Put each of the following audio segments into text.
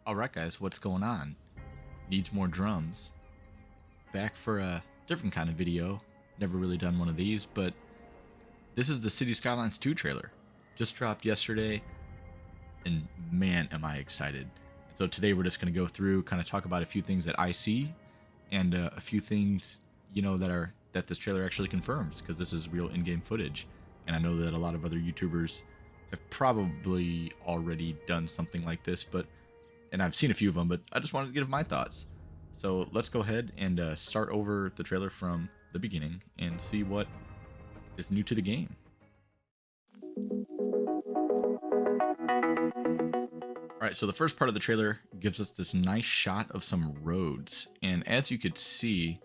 Alright guys, what's going on? Needs more drums. Back for a different kind of video. Never really done one of these, but this is the City Skylines 2 trailer. Just dropped yesterday, and man, am I excited. So today we're just going to go through, kind of talk about a few things that I see, and a few things, that this trailer actually confirms, because this is real in-game footage. And I know that a lot of other YouTubers have probably already done something like this, and I've seen a few of them, but I just wanted to give my thoughts. So let's go ahead and start over the trailer from the beginning and see what is new to the game. Alright, so the first part of the trailer gives us this nice shot of some roads, and as you could see,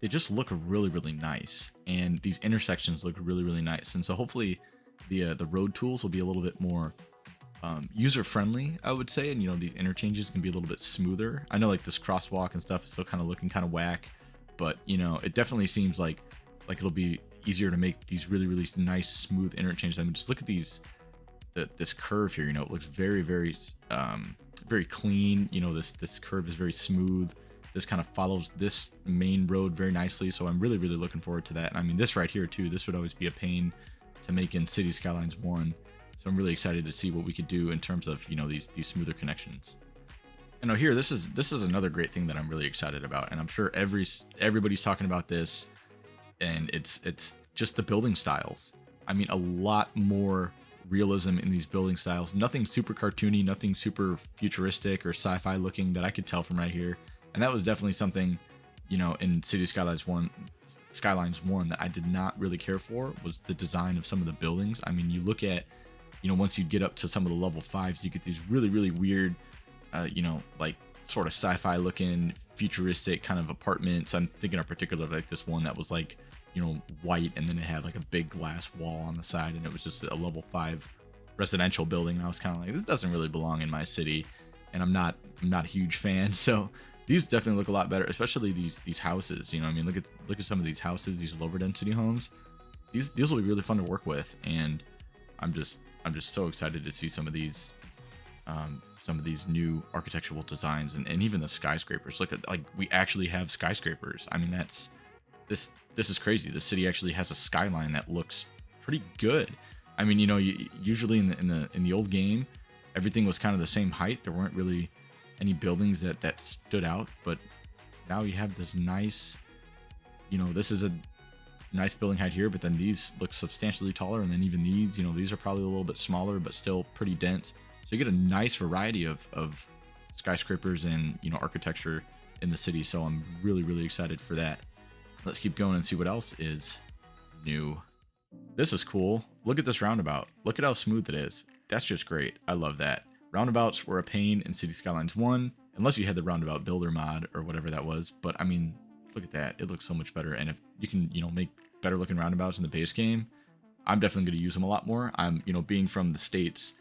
they just look really, really nice, and these intersections look really, really nice. And so hopefully the road tools will be a little bit more user-friendly, I would say, and these interchanges can be a little bit smoother. I know like this crosswalk and stuff is still kind of looking kind of whack, but it definitely seems like it'll be easier to make these really, really nice smooth interchanges. I mean, just look at this curve here. It looks very, very very clean. This curve is very smooth. This kind of follows this main road very nicely, so I'm really, really looking forward to that. And I mean, this right here too, this would always be a pain to make in City Skylines 1. So I'm really excited to see what we could do in terms of these smoother connections. And now here, this is another great thing that I'm really excited about, and I'm sure everybody's talking about this, and it's just the building styles. I mean, a lot more realism in these building styles. Nothing super cartoony, nothing super futuristic or sci-fi looking that I could tell from right here. And that was definitely something, in City Skylines 1 that I did not really care for, was the design of some of the buildings. I mean, you look at once you get up to some of the level 5s, you get these really, really weird, like sort of sci-fi looking, futuristic kind of apartments. I'm thinking in particular like this one that was like, white, and then it had like a big glass wall on the side, and it was just a level 5 residential building. And I was kind of like, this doesn't really belong in my city, and I'm not a huge fan. So these definitely look a lot better, especially these houses. I mean, look at some of these houses, these lower density homes. These will be really fun to work with, and I'm just so excited to see some of these new architectural designs, and even the skyscrapers. Look at, like, we actually have skyscrapers. I mean, this is crazy. The city actually has a skyline that looks pretty good. I mean, usually in the old game, everything was kind of the same height. There weren't really any buildings that stood out, but now you have this nice, this is a nice building height here, but then these look substantially taller, and then even these are probably a little bit smaller, but still pretty dense. So you get a nice variety of skyscrapers and architecture in the city. So I'm really, really excited for that. Let's keep going and see what else is new. This is cool. Look at this roundabout. Look at how smooth it is. That's just great. I love that. Roundabouts were a pain in City Skylines 1, unless you had the roundabout builder mod or whatever that was. But I mean, look at that. It looks so much better. And if you can, make better looking roundabouts in the base game, I'm definitely going to use them a lot more. I'm, being from the States,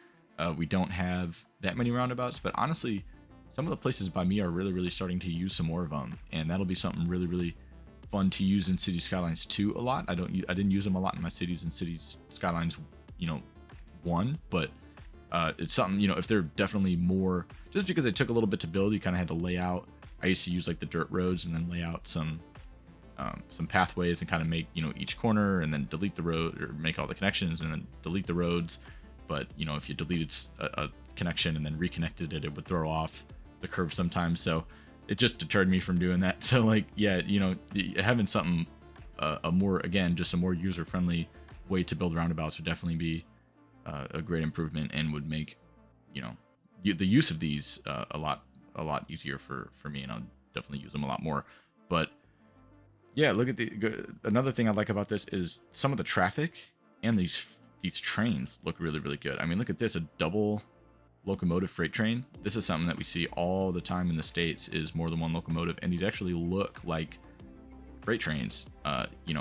we don't have that many roundabouts, but honestly, some of the places by me are really, really starting to use some more of them. And that'll be something really, really fun to use in City Skylines 2 a lot. I didn't use them a lot in my cities and Cities Skylines, 1, but it's something, if they're definitely more, just because it took a little bit to build, you kind of had to lay out. I used to use like the dirt roads and then lay out some pathways and kind of make, each corner, and then delete the road, or make all the connections and then delete the roads. But, if you deleted a connection and then reconnected it, it would throw off the curve sometimes. So it just deterred me from doing that. So like, yeah, having something, just a more user-friendly way to build roundabouts would definitely be a great improvement, and would make, the use of these a lot easier for me, and I'll definitely use them a lot more. But yeah, look at another thing I like about this is some of the traffic, and these trains look really, really good. I mean, look at this, a double locomotive freight train. This is something that we see all the time in the States, is more than one locomotive, and these actually look like freight trains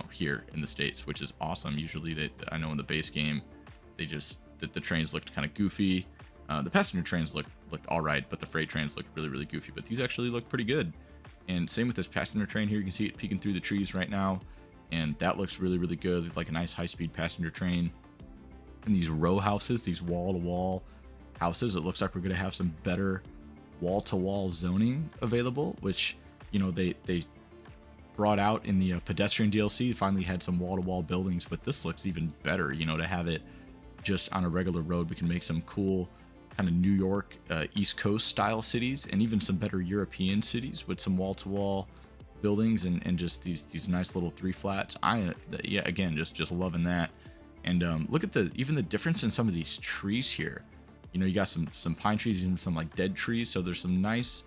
here in the States, which is awesome. Usually I know in the base game, the trains looked kind of goofy. The passenger trains looked all right, but the freight trains looked really, really goofy. But these actually look pretty good. And same with this passenger train here. You can see it peeking through the trees right now, and that looks really, really good, like a nice high-speed passenger train. And these row houses, these wall-to-wall houses, it looks like we're going to have some better wall-to-wall zoning available, which, you know, they brought out in the pedestrian DLC. Finally had some wall-to-wall buildings, but this looks even better, you know, to have it just on a regular road. We can make some cool kind of New York, East Coast style cities, and even some better European cities with some wall-to-wall buildings and just these nice little 3 flats. Yeah, again, just loving that. And look at even the difference in some of these trees here. You know, you got some pine trees and some like dead trees, so there's some nice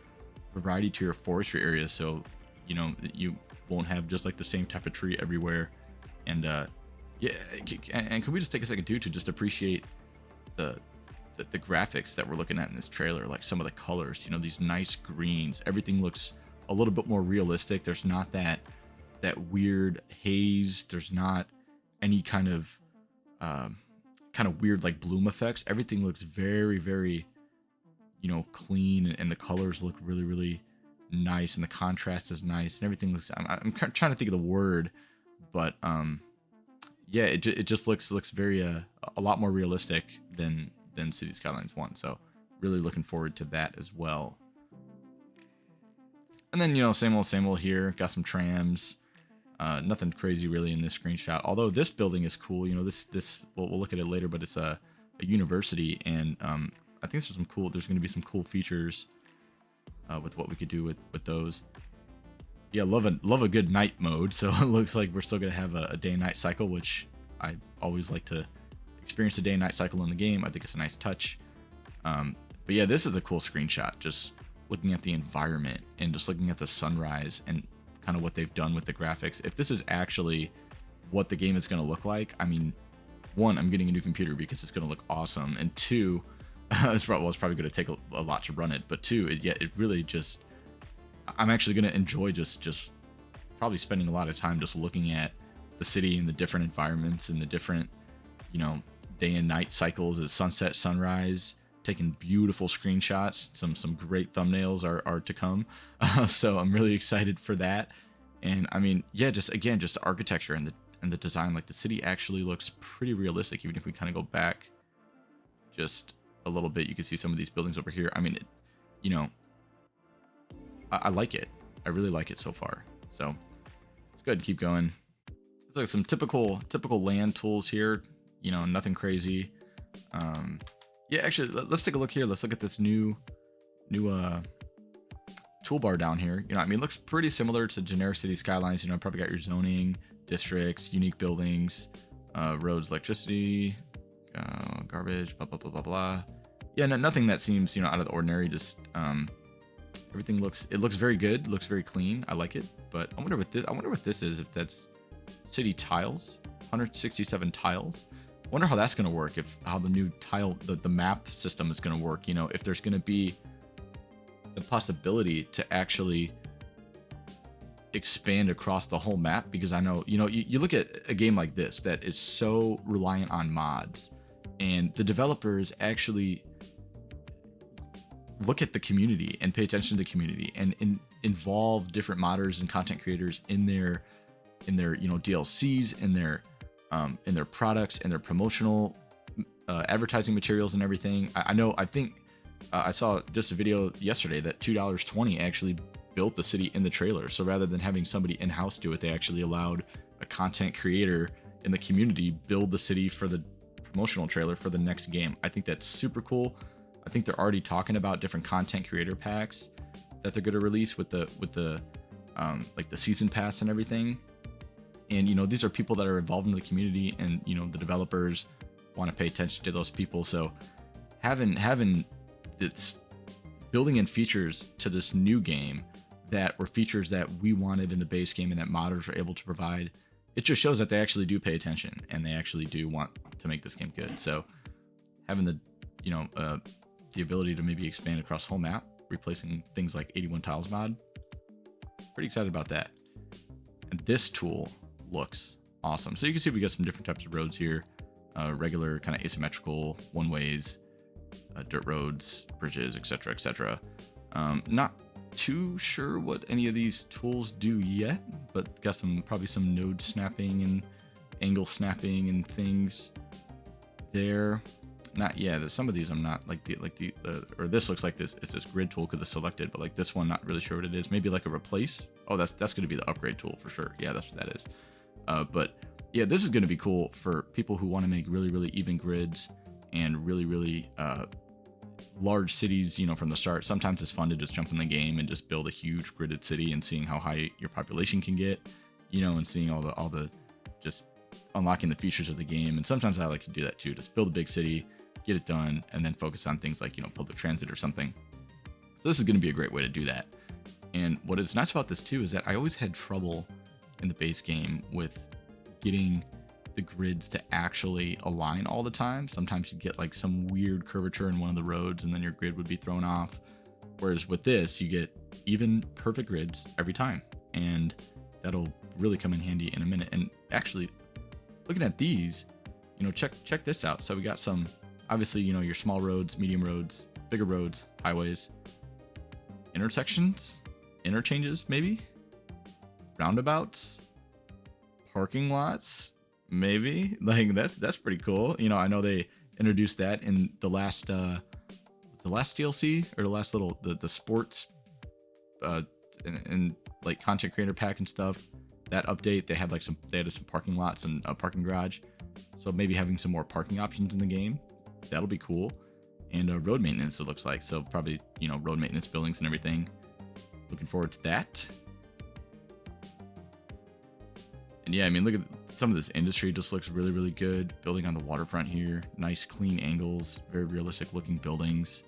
variety to your forestry area. So, you know, you won't have just like the same type of tree everywhere. And yeah, and can we just take a second too to just appreciate the graphics that we're looking at in this trailer, like some of the colors, you know, these nice greens. Everything looks a little bit more realistic. There's not that weird haze. There's not any kind of weird like bloom effects. Everything looks very, very, you know, clean, and the colors look really, really nice, and the contrast is nice, and everything looks, I'm trying to think of the word, but yeah, it just looks very a lot more realistic than City Skylines 1. So really looking forward to that as well. And then, you know, same old here. Got some trams. Nothing crazy really in this screenshot. Although this building is cool. You know, this we'll look at it later, but it's a university, and I think there's going to be some cool features with what we could do with those. Yeah, love a good night mode. So it looks like we're still going to have a day and night cycle, which I always like to experience the day and night cycle in the game. I think it's a nice touch. But yeah, this is a cool screenshot. Just looking at the environment and just looking at the sunrise and kind of what they've done with the graphics. If this is actually what the game is going to look like, I mean, one, I'm getting a new computer because it's going to look awesome, and two, it's probably going to take a lot to run it, but two, it really just, I'm actually going to enjoy just probably spending a lot of time just looking at the city and the different environments and the different, you know, day and night cycles as sunset, sunrise, taking beautiful screenshots. Some great thumbnails are to come. So I'm really excited for that. And I mean, yeah, just the architecture and the design, like the city actually looks pretty realistic. Even if we kind of go back just a little bit, you can see some of these buildings over here. I mean, you know, I like it. I really like it so far. So it's good. Keep going. It's like some typical land tools here. You know, nothing crazy. Yeah, actually, let's take a look here. Let's look at this new toolbar down here. You know, I mean, it looks pretty similar to generic City Skylines. You know, probably got your zoning, districts, unique buildings, roads, electricity, garbage, blah, blah, blah, blah, blah. Yeah, nothing that seems, you know, out of the ordinary. Just everything looks very good. Looks very clean. I like it. But I wonder what this is. If that's city tiles, 167 tiles. I wonder how that's going to work, how the new tile, the map system is going to work. You know, if there's going to be the possibility to actually expand across the whole map, because I know, you know, you look at a game like this that is so reliant on mods, and the developers actually look at the community and pay attention to the community and involve different modders and content creators in their you know, DLCs, in their products and their promotional advertising materials and everything. I think I saw just a video yesterday that $2.20 actually built the city in the trailer. So rather than having somebody in-house do it, they actually allowed a content creator in the community build the city for the promotional trailer for the next game. I think that's super cool. I think they're already talking about different content creator packs that they're going to release with the like the season pass and everything. And, you know, these are people that are involved in the community, and, you know, the developers want to pay attention to those people. So having this building in features to this new game that were features that we wanted in the base game and that modders were able to provide, it just shows that they actually do pay attention and they actually do want to make this game good. So having the, you know, the ability to maybe expand across whole map, replacing things like 81 tiles mod, pretty excited about that. And this tool looks awesome. So you can see we got some different types of roads here, regular kind of asymmetrical one ways, dirt roads, bridges, etc., etc. Not too sure what any of these tools do yet, but got probably some node snapping and angle snapping and things there. not, yeah, some of these I'm not like the or this looks like this, it's this grid tool because it's selected, but like this one, not really sure what it is. Maybe like a replace. Oh, that's going to be the upgrade tool for sure. Yeah, that's what that is. But yeah, this is going to be cool for people who want to make really, really even grids and really, really large cities, you know, from the start. Sometimes it's fun to just jump in the game and just build a huge gridded city and seeing how high your population can get, you know, and seeing all the just unlocking the features of the game. And sometimes I like to do that too, just build a big city, get it done, and then focus on things like, you know, public transit or something. So this is going to be a great way to do that. And what is nice about this too is that I always had trouble in the base game with getting the grids to actually align all the time. Sometimes you get like some weird curvature in one of the roads and then your grid would be thrown off. Whereas with this, you get even perfect grids every time. And that'll really come in handy in a minute. And actually, looking at these, you know, check this out. So we got some, obviously, you know, your small roads, medium roads, bigger roads, highways, intersections, interchanges, maybe, roundabouts, parking lots, maybe. Like that's pretty cool. You know, I know they introduced that in the last DLC or the last little the sports and like content creator pack and stuff. That update, they added some parking lots and a parking garage. So maybe having some more parking options in the game, that'll be cool. And road maintenance, it looks like. So probably, you know, road maintenance buildings and everything. Looking forward to that. And yeah, I mean, look at some of this industry, just looks really, really good. Building on the waterfront here. Nice, clean angles. Very realistic looking buildings.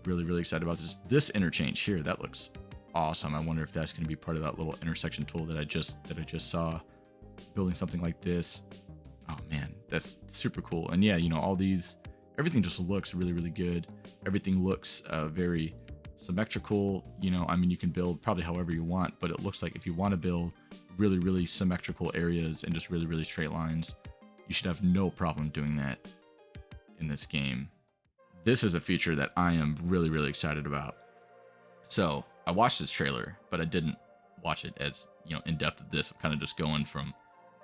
Really, really excited about this. This interchange here, that looks awesome. I wonder if that's going to be part of that little intersection tool that I just saw. Building something like this. Oh man, that's super cool. And yeah, you know, all these, everything just looks really, really good. Everything looks very symmetrical. You know, I mean, you can build probably however you want, but it looks like if you want to build really, really symmetrical areas and just really, really straight lines, you should have no problem doing that in this game. This is a feature that I am really, really excited about. So I watched this trailer, but I didn't watch it as, you know, in depth of this. I'm kind of just going from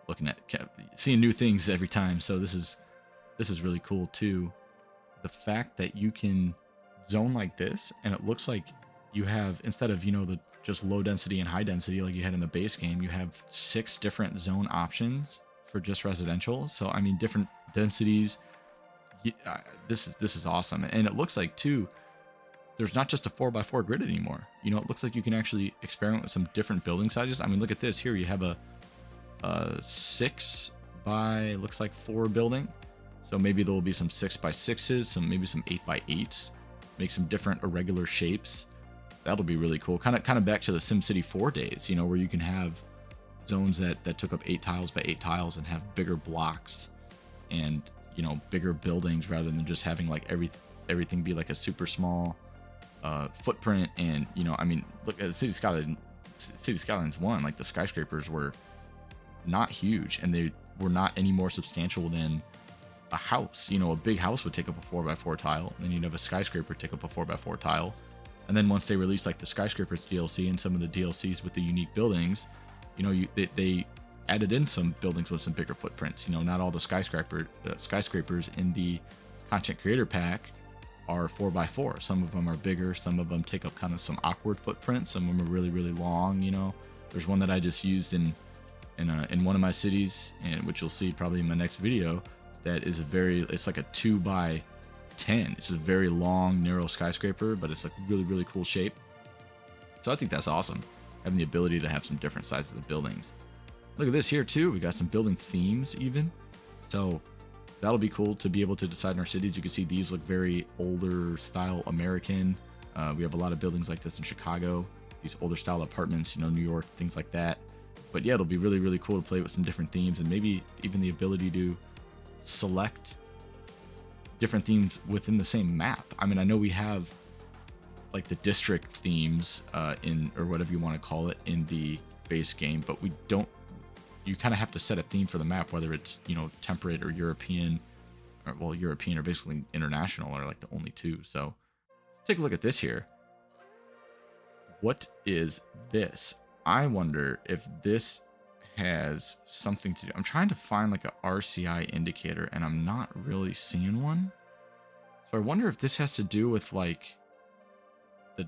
looking at, seeing new things every time. So this is really cool too. The fact that you can zone like this, and it looks like you have, instead of, you know, the just low density and high density like you had in the base game, you have 6 different zone options for just residential. So I mean, different densities. This is awesome. And it looks like too, there's not just a 4x4 grid anymore. You know, it looks like you can actually experiment with some different building sizes. I mean, look at this here. You have a 6 by, looks like 4 building. So maybe there will be some 6x6s, maybe some 8x8s. Make some different irregular shapes. That'll be really cool. Kind of back to the SimCity 4 days, you know, where you can have zones that took up 8 tiles by 8 tiles and have bigger blocks and, you know, bigger buildings rather than just having like everything be like a super small footprint. And, you know, I mean, look at City Skylines 1, like the skyscrapers were not huge and they were not any more substantial than a house. You know, a big house would take up a 4x4 tile, and then you'd have a skyscraper take up a 4x4 tile. And then once they released like the skyscrapers DLC and some of the DLCs with the unique buildings, you know, they added in some buildings with some bigger footprints. You know, not all the skyscrapers in the content creator pack are 4x4. Some of them are bigger. Some of them take up kind of some awkward footprints. Some of them are really, really long. You know, there's one that I just used in one of my cities, and which you'll see probably in my next video. That is it's like a 2x10. It's a very long, narrow skyscraper, but it's a really, really cool shape. So I think that's awesome, having the ability to have some different sizes of buildings. Look at this here too. We got some building themes even. So that'll be cool to be able to decide in our cities. You can see these look very older style American. We have a lot of buildings like this in Chicago, these older style apartments, you know, New York, things like that. But yeah, it'll be really, really cool to play with some different themes, and maybe even the ability to select different themes within the same map. I mean, I know we have like the district themes in, or whatever you want to call it, in the base game, but we don't, you kind of have to set a theme for the map, whether it's, you know, temperate or European, or well, European or basically international are like the only two. So let's take a look at this here. What is this? I wonder if this has something to do. I'm trying to find like a RCI indicator and I'm not really seeing one. So I wonder if this has to do with like the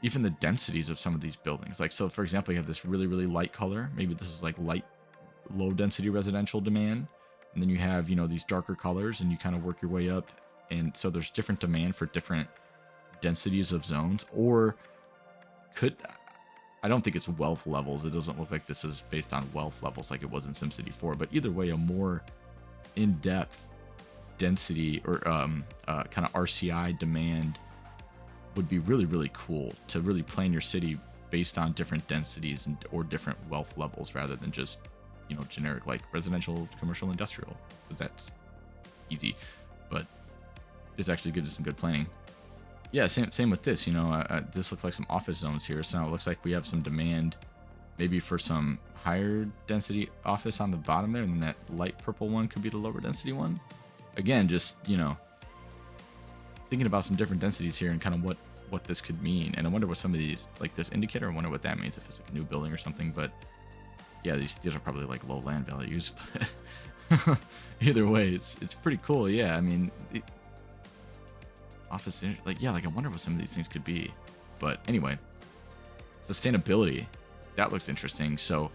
even the densities of some of these buildings. Like, so for example, you have this really, really light color. Maybe this is like light, low density residential demand. And then you have, you know, these darker colors and you kind of work your way up. And so there's different demand for different densities of zones. Or I don't think it's wealth levels. It doesn't look like this is based on wealth levels like it was in SimCity 4. But either way, a more in-depth density or kind of RCI demand would be really, really cool to really plan your city based on different densities or different wealth levels rather than just, you know, generic like residential, commercial, industrial, because that's easy. But this actually gives us some good planning. Yeah, same with this. You know, this looks like some office zones here. So it looks like we have some demand maybe for some higher density office on the bottom there, and then that light purple one could be the lower density one. Again, just, you know, thinking about some different densities here and kind of what this could mean. And I wonder what some of these, like this indicator, I wonder what that means, if it's like a new building or something. But yeah, these are probably like low land values. But either way, it's pretty cool. Yeah, I mean, office, like, yeah, like I wonder what some of these things could be. But anyway, sustainability, that looks interesting. So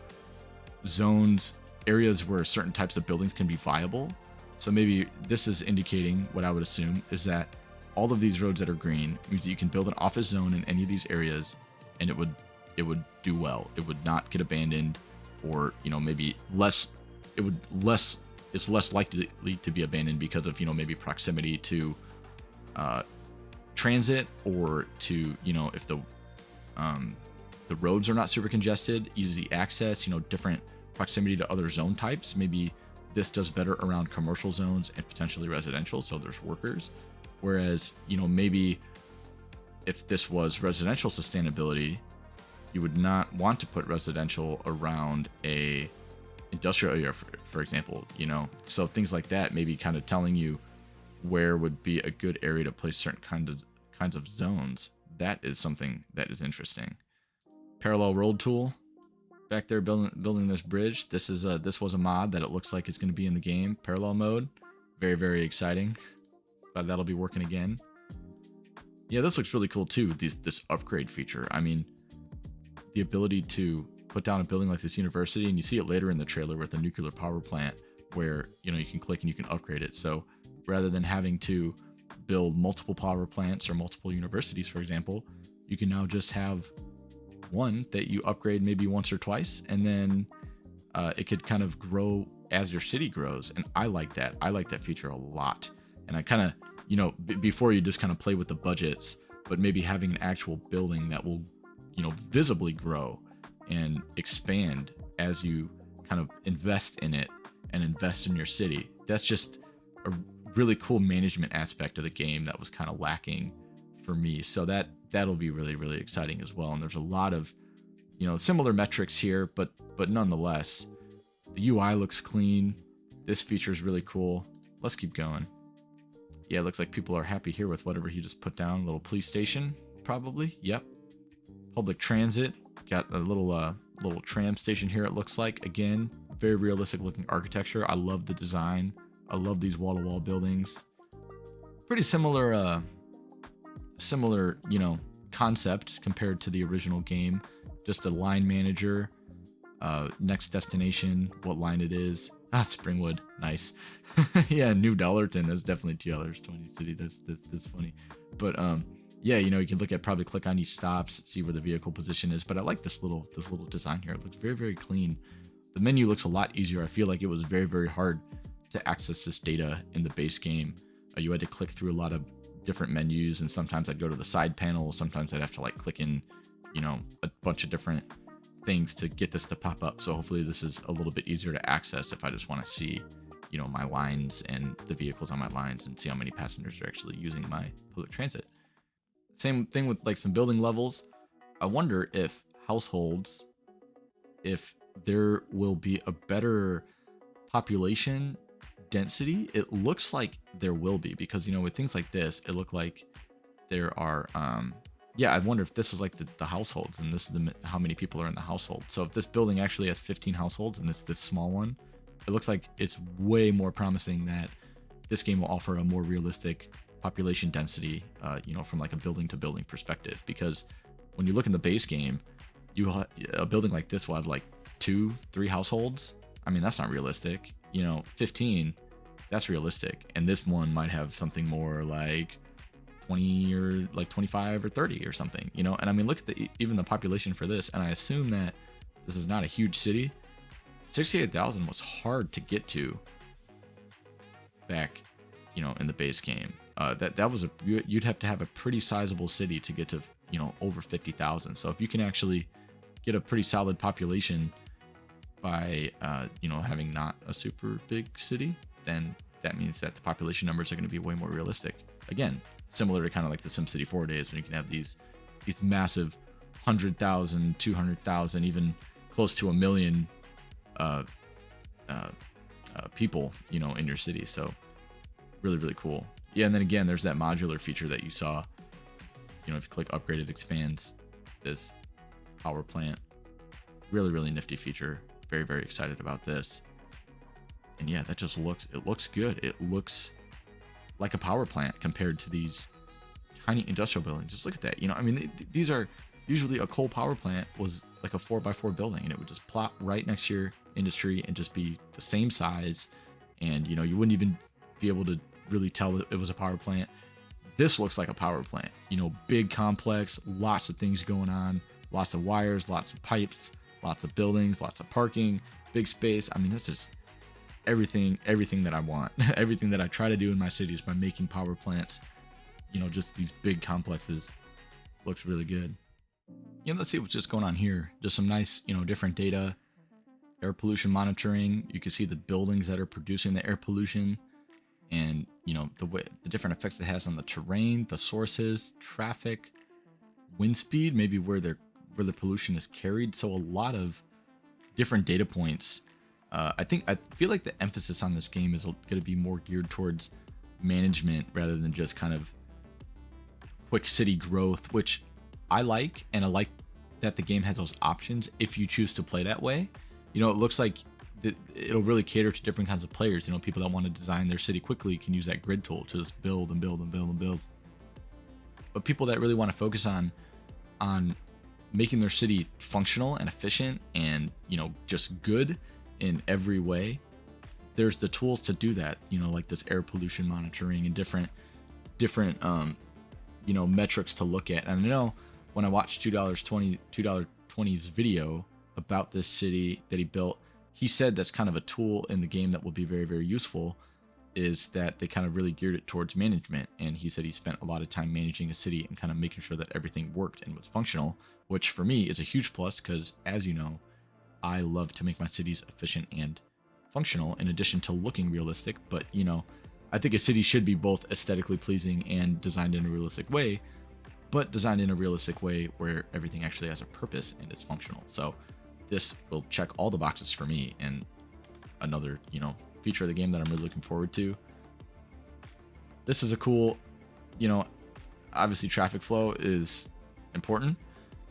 zones, areas where certain types of buildings can be viable. So maybe this is indicating, what I would assume is that all of these roads that are green means that you can build an office zone in any of these areas and it would do well. It would not get abandoned, or, you know, maybe it's less likely to be abandoned because of, you know, maybe proximity to transit, or to, you know, if the roads are not super congested, easy access, you know, different proximity to other zone types. Maybe this does better around commercial zones and potentially residential, so there's workers. Whereas, you know, maybe if this was residential sustainability, you would not want to put residential around a industrial area, for example, you know. So things like that, maybe kind of telling you where would be a good area to place certain kinds of zones. That is something that is interesting. Parallel road tool back there building this bridge. This was a mod that it looks like it's going to be in the game, parallel mode. Very, very exciting. Glad that'll be working again. Yeah, this looks really cool too, this upgrade feature. I mean, the ability to put down a building like this university, and you see it later in the trailer with the nuclear power plant, where, you know, you can click and you can upgrade it. So rather than having to build multiple power plants or multiple universities, for example, you can now just have one that you upgrade maybe once or twice, and then it could kind of grow as your city grows. And I like that. I like that feature a lot. And I kind of, you know, before you just kind of play with the budgets, but maybe having an actual building that will, you know, visibly grow and expand as you kind of invest in it and invest in your city. That's just a really cool management aspect of the game that was kind of lacking for me. So that'll be really, really exciting as well. And there's a lot of, you know, similar metrics here, but nonetheless, the UI looks clean. This feature is really cool. Let's keep going. Yeah, it looks like people are happy here with whatever he just put down. A little police station, probably. Yep. Public transit. Got a little tram station here, it looks like. Again, very realistic looking architecture. I love the design. I love these wall-to-wall buildings. Pretty similar, you know, concept compared to the original game. Just a line manager, next destination, what line it is. Ah, Springwood, nice. Yeah, New Dollarton. That's definitely $2 20 City. That's funny. But yeah, you know, you can probably click on each stops, see where the vehicle position is. But I like this little design here. It looks very, very clean. The menu looks a lot easier. I feel like it was very, very hard to access this data in the base game. You had to click through a lot of different menus, and sometimes I'd go to the side panel. Sometimes I'd have to like click in, you know, a bunch of different things to get this to pop up. So hopefully this is a little bit easier to access if I just want to see, you know, my lines and the vehicles on my lines and see how many passengers are actually using my public transit. Same thing with like some building levels. I wonder if households, if there will be a better population density. It looks like there will be, because, you know, with things like this, it looked like there are yeah, I wonder if this is like the households, and this is how many people are in the household. So if this building actually has 15 households and it's this small one, it looks like it's way more promising that this game will offer a more realistic population density, from like a building to building perspective. Because when you look in the base game, a building like this will have like 2-3 households. I mean, that's not realistic. 15, that's realistic. And this one might have something more like 20 or like 25 or 30 or something, and I mean, look at even the population for this, and I assume that this is not a huge city. 68,000 was hard to get to back, in the base game. That was you'd have to have a pretty sizable city to get to, over 50,000. So if you can actually get a pretty solid population by, having not a super big city, then that means that the population numbers are going to be way more realistic. Again, similar to kind of like the SimCity 4 days, when you can have these massive 100,000, 200,000, even close to 1 million people, in your city. So really, really cool. Yeah, and then again, there's that modular feature that you saw. If you click upgrade, it expands this power plant. Really, really nifty feature. Very, very excited about this. And yeah, that just looks good. It looks like a power plant compared to these tiny industrial buildings. Just look at that. I mean, these are usually, a coal power plant was like a 4x4 building, and it would just plop right next to your industry and just be the same size. And, you wouldn't even be able to really tell that it was a power plant. This looks like a power plant, big complex, lots of things going on, lots of wires, lots of pipes, lots of buildings, lots of parking, big space. I mean, this is everything that I want. Everything that I try to do in my cities by making power plants, just these big complexes. Looks really good. Let's see what's just going on here. Just some nice, different data. Air pollution monitoring. You can see the buildings that are producing the air pollution, and the different effects it has on the terrain, the sources, traffic, wind speed, maybe where the pollution is carried. So a lot of different data points. I feel like the emphasis on this game is going to be more geared towards management rather than just kind of quick city growth, which I like, and I like that the game has those options if you choose to play that way. It looks like it'll really cater to different kinds of players. People that want to design their city quickly can use that grid tool to just build and build and build and build. But people that really want to focus on making their city functional and efficient and, just good in every way, there's the tools to do that, like this air pollution monitoring and different metrics to look at. And I know when I watched $2.20's video about this city that he built, he said that's kind of a tool in the game that will be very, very useful, is that they kind of really geared it towards management. And he said he spent a lot of time managing a city and kind of making sure that everything worked and was functional, which for me is a huge plus because, as you know, I love to make my cities efficient and functional in addition to looking realistic. But, I think a city should be both aesthetically pleasing and designed in a realistic way, but designed in a realistic way where everything actually has a purpose and is functional. So this will check all the boxes for me, and another, feature of the game that I'm really looking forward to. This is a cool, obviously traffic flow is important,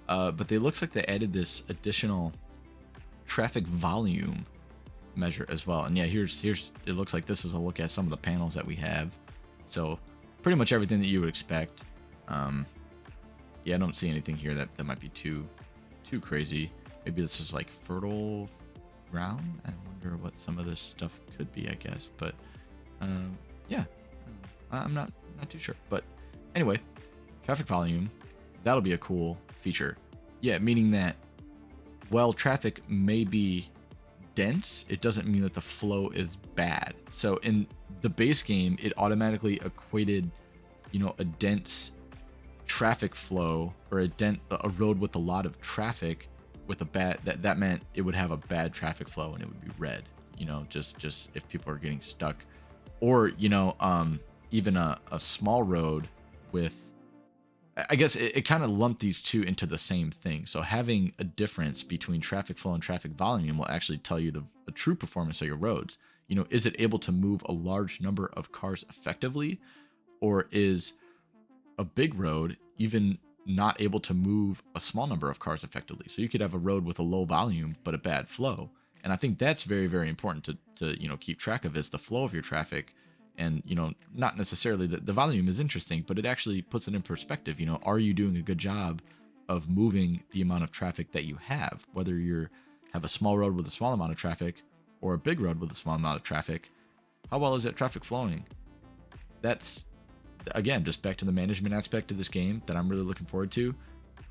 but it looks like they added this additional traffic volume measure as well. And yeah, here's it looks like this is a look at some of the panels that we have. So pretty much everything that you would expect. Yeah, I don't see anything here that might be too crazy. Maybe this is like fertile ground. I wonder what some of this stuff could be, I guess. But yeah, I'm not too sure. But anyway, traffic volume, that'll be a cool feature. Yeah, meaning that while traffic may be dense, it doesn't mean that the flow is bad. So in the base game, it automatically equated, a dense traffic flow or a road with a lot of traffic with a bad, that meant it would have a bad traffic flow and it would be red, just if people are getting stuck. Or, even a small road with, I guess it kind of lumped these two into the same thing. So having a difference between traffic flow and traffic volume will actually tell you the true performance of your roads. Is it able to move a large number of cars effectively, or is a big road even not able to move a small number of cars effectively? So you could have a road with a low volume but a bad flow. And I think that's very, very important to keep track of, is the flow of your traffic And, not necessarily the volume is interesting, but it actually puts it in perspective. Are you doing a good job of moving the amount of traffic that you have, whether you have a small road with a small amount of traffic or a big road with a small amount of traffic? How well is that traffic flowing? That's, again, just back to the management aspect of this game that I'm really looking forward to.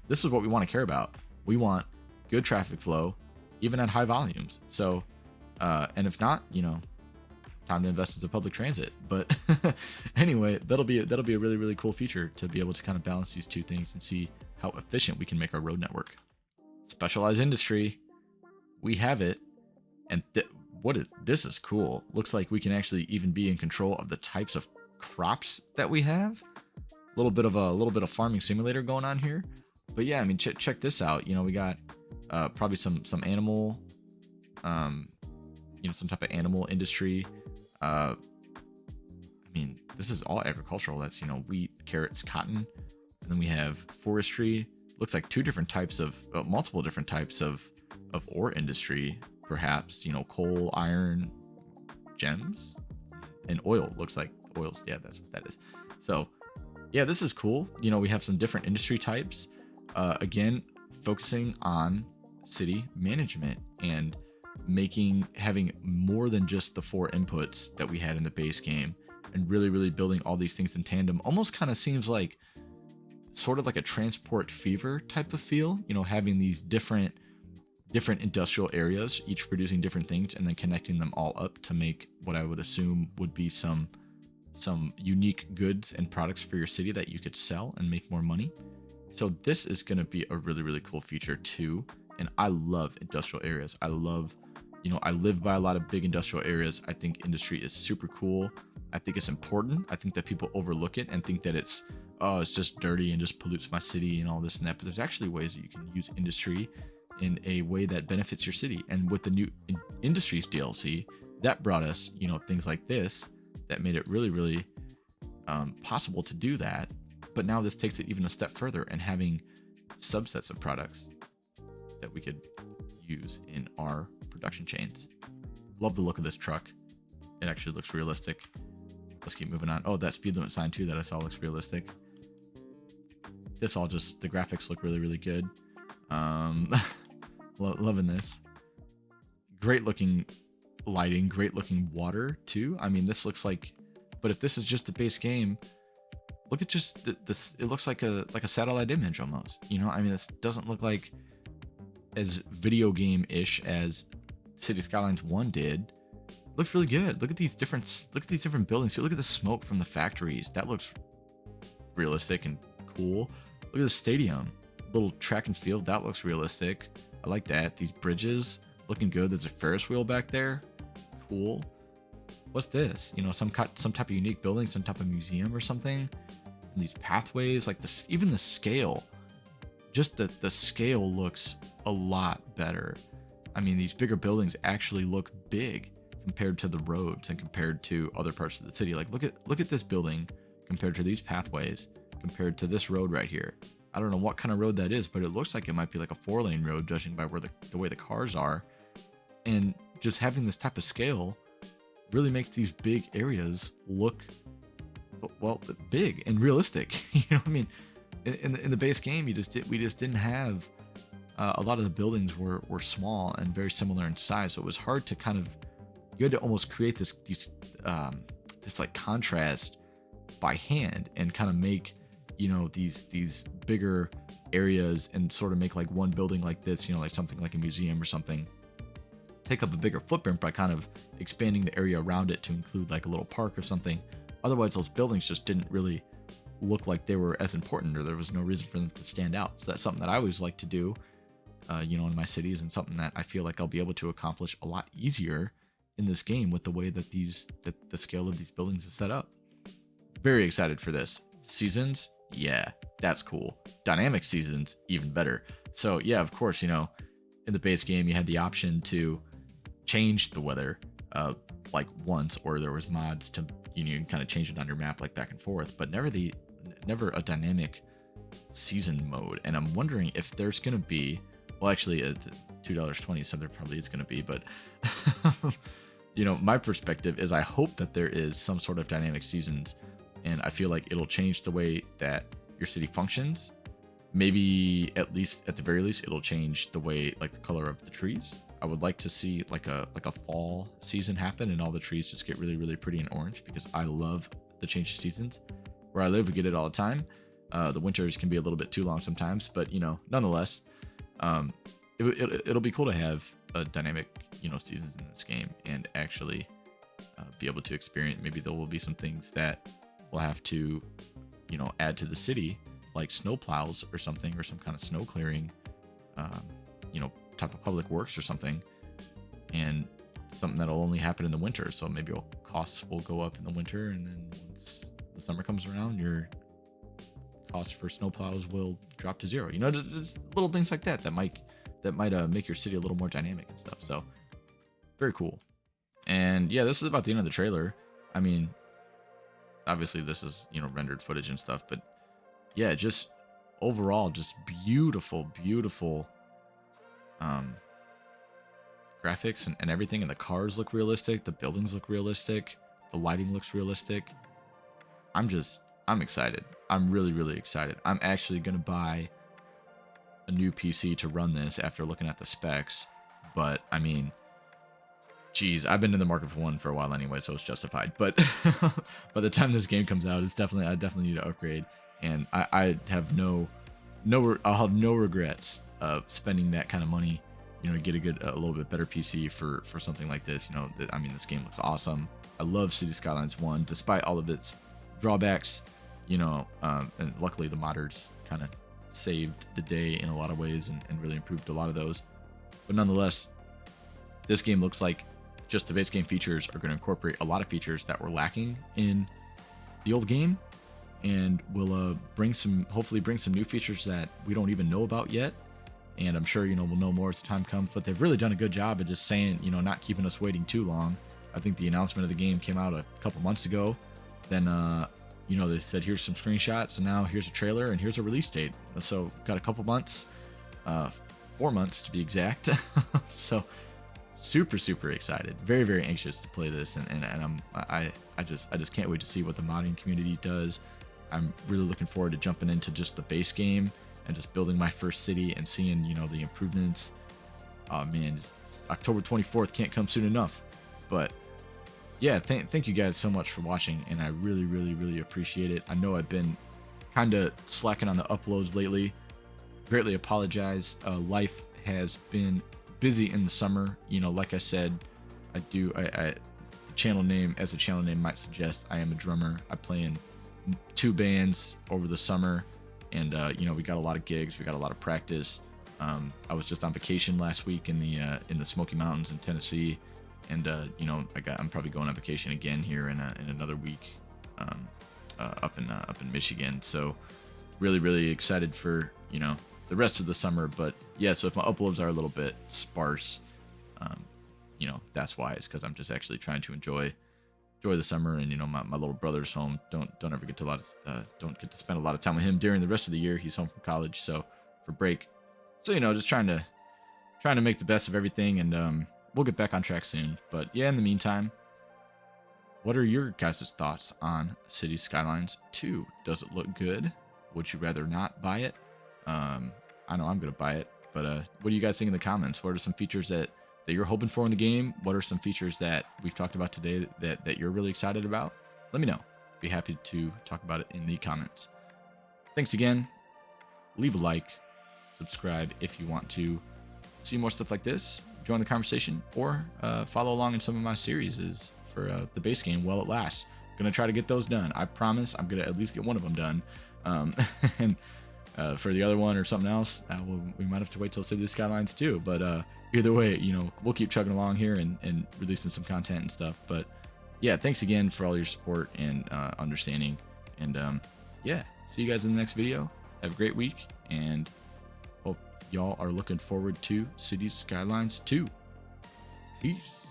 This is what we want to care about. We want good traffic flow, even at high volumes. So, and if not, time to invest into public transit. But anyway, that'll be a really, really cool feature to be able to kind of balance these two things and see how efficient we can make our road network. Specialized industry, we have it. And this is cool. Looks like we can actually even be in control of the types of crops that we have. A little bit of farming simulator going on here. But yeah, I mean, check this out. We got probably some animal, some type of animal industry. I mean, this is all agricultural. That's, wheat, carrots, cotton. And then we have forestry. Looks like multiple different types of ore industry, perhaps, coal, iron, gems, and oil. Looks like oils. Yeah, that's what that is. So yeah, this is cool. We have some different industry types. Again, focusing on city management and having more than just the 4 inputs that we had in the base game, and really, really building all these things in tandem. Almost kind of seems like sort of like a Transport Fever type of feel, having these different industrial areas, each producing different things, and then connecting them all up to make what I would assume would be some unique goods and products for your city that you could sell and make more money. So this is going to be a really, really cool feature too. And I love industrial areas. I live by a lot of big industrial areas. I think industry is super cool. I think it's important. I think that people overlook it and think that it's just dirty and just pollutes my city and all this and that. But there's actually ways that you can use industry in a way that benefits your city. And with the new Industries DLC, that brought us, things like this that made it really, really possible to do that. But now this takes it even a step further, and having subsets of products that we could use in our production chains. Love the look of this truck. It actually looks realistic. Let's keep moving on. Oh, that speed limit sign too that I saw looks realistic. The graphics look really, really good. Loving this. Great looking lighting, great looking water too. I mean, this looks like, but if this is just the base game, look at just this. It looks like a satellite image almost. I mean, this doesn't look like as video game-ish as City Skylines 1 did. Looks really good. Look at these different buildings. Look at the smoke from the factories. That looks realistic and cool. Look at the stadium, little track and field. That looks realistic. I like that. These bridges looking good. There's a Ferris wheel back there. Cool. What's this? Some type of unique building, some type of museum or something. And these pathways, like this, even the scale. Just the scale looks a lot better. I mean, these bigger buildings actually look big compared to the roads and compared to other parts of the city. Like, look at this building compared to these pathways, compared to this road right here. I don't know what kind of road that is, but it looks like it might be like a 4-lane road, judging by the way the cars are. And just having this type of scale really makes these big areas look, well, big and realistic. What I mean? In the base game, we just didn't have a lot of the buildings were small and very similar in size, so it was hard to you had to almost create this like contrast by hand and kind of make these bigger areas and sort of make like one building like this, like something like a museum or something, take up a bigger footprint by kind of expanding the area around it to include like a little park or something. Otherwise, those buildings just didn't really look like they were as important, or there was no reason for them to stand out. So that's something that I always like to do, in my cities, and something that I feel like I'll be able to accomplish a lot easier in this game with the way that the scale of these buildings is set up. Very excited for this. Seasons, yeah, that's cool. Dynamic seasons, even better. So yeah, of course, in the base game you had the option to change the weather like once, or there was mods to you can kind of change it on your map like back and forth, but never a dynamic season mode. And I'm wondering if there's gonna be, well, actually at $2.20 so there probably is gonna be, but you know, my perspective is I hope that there is some sort of dynamic seasons, and I feel like it'll change the way that your city functions. Maybe at the very least, it'll change the way, like, the color of the trees. I would like to see like a fall season happen and all the trees just get really, really pretty and orange, because I love the change of seasons. Where I live, we get it all the time. The winters can be a little bit too long sometimes, but you know, nonetheless, it'll be cool to have a dynamic, you know, seasons in this game and actually be able to experience. Maybe there will be some things that we'll have to, you know, add to the city, like snow plows or something, or some kind of snow clearing, you know, type of public works or something, and something that'll only happen in the winter. So maybe costs will go up in the winter, and then once the summer comes around, your cost for snow plows will drop to zero. You know, just little things like that might make your city a little more dynamic and stuff. So very cool. And yeah, this is about the end of the trailer. I mean, obviously this is, you know, rendered footage and stuff, but yeah, just overall, just beautiful graphics and everything. And the cars look realistic, the buildings look realistic, the lighting looks realistic. I'm excited. I'm really excited. I'm actually gonna buy a new PC to run this after looking at the specs. But I mean, geez, I've been in the market for one for a while anyway, so it's justified. But by the time this game comes out, I definitely need to upgrade, and I have I'll have no regrets of spending that kind of money, you know, to get a little bit better PC for something like this. You know, I mean, this game looks awesome. I love City Skylines 1, despite all of its drawbacks, you know, and luckily the modders kind of saved the day in a lot of ways and really improved a lot of those. But nonetheless, this game looks like just the base game features are going to incorporate a lot of features that were lacking in the old game, and will hopefully bring some new features that we don't even know about yet. And I'm sure, you know, we'll know more as the time comes, but they've really done a good job of just saying, you know, not keeping us waiting too long. I think the announcement of the game came out a couple months ago. Then, you know, they said, here's some screenshots, and now here's a trailer, and here's a release date. So got a couple months, 4 months to be exact. So super excited, very anxious to play this, and I just can't wait to see what the modding community does. I'm really looking forward to jumping into just the base game and just building my first city and seeing, you know, the improvements. Oh man, October 24th can't come soon enough. But yeah, thank you guys so much for watching, and I really appreciate it. I know I've been kind of slacking on the uploads lately. Greatly apologize. Life has been busy in the summer. You know, like I said, the channel name, as the channel name might suggest, I am a drummer. I play in 2 bands over the summer, and you know, we got a lot of gigs, we got a lot of practice. I was just on vacation last week in the Smoky Mountains in Tennessee, and you know, I'm probably going on vacation again here in another week, up in Michigan. So really excited for, you know, the rest of the summer. But yeah, so if my uploads are a little bit sparse, you know, that's why. It's because I'm just actually trying to enjoy the summer, and you know, my little brother's home. Don't ever get to don't get to spend a lot of time with him during the rest of the year. He's home from college, so for break. So, you know, just trying to make the best of everything, and we'll get back on track soon. But yeah, in the meantime, what are your guys' thoughts on City Skylines 2? Does it look good? Would you rather not buy it? I know I'm gonna buy it, but what do you guys think in the comments? What are some features that you're hoping for in the game? What are some features that we've talked about today that you're really excited about? Let me know. Be happy to talk about it in the comments. Thanks again. Leave a like, subscribe if you want to see more stuff like this, join the conversation, or follow along in some of my series for the base game while it lasts. Gonna try to get those done. I promise I'm gonna at least get one of them done. And for the other one or something else, we might have to wait till City Skylines 2. But either way, you know, we'll keep chugging along here and releasing some content and stuff. But yeah, thanks again for all your support and understanding. And yeah, see you guys in the next video. Have a great week, and hope y'all are looking forward to City Skylines 2. Peace.